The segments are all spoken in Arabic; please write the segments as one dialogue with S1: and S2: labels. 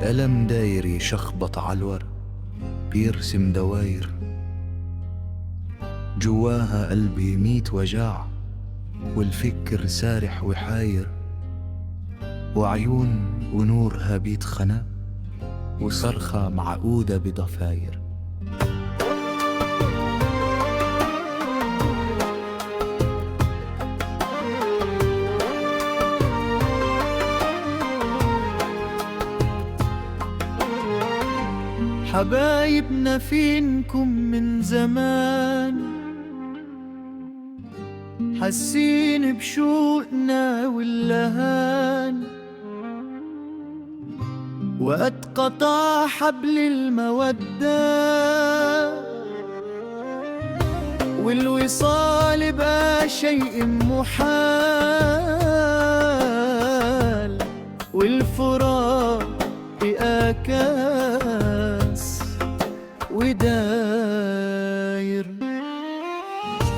S1: والألم داير يشخبط عالورق، بيرسم دواير جواها قلبي ميت وجاع، والفكر سارح وحاير، وعيون ونورها بيتخنق، وصرخة معقودة بضفاير. حبايبنا فينكم من زمان، حاسين بشوقنا واللهان، وقت قطع حبل المودة والوصال بقى شيء محال، والفراق بقى كاس وداير.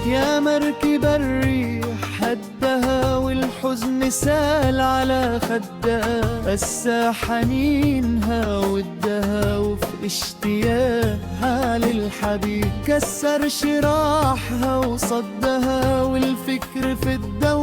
S1: يا مركب الريح هدها والحزن سال على خدها، قسى حنينها ودها وفي اشتياقها للحبيب كسر شراحها وصدها، والفكر في الدوام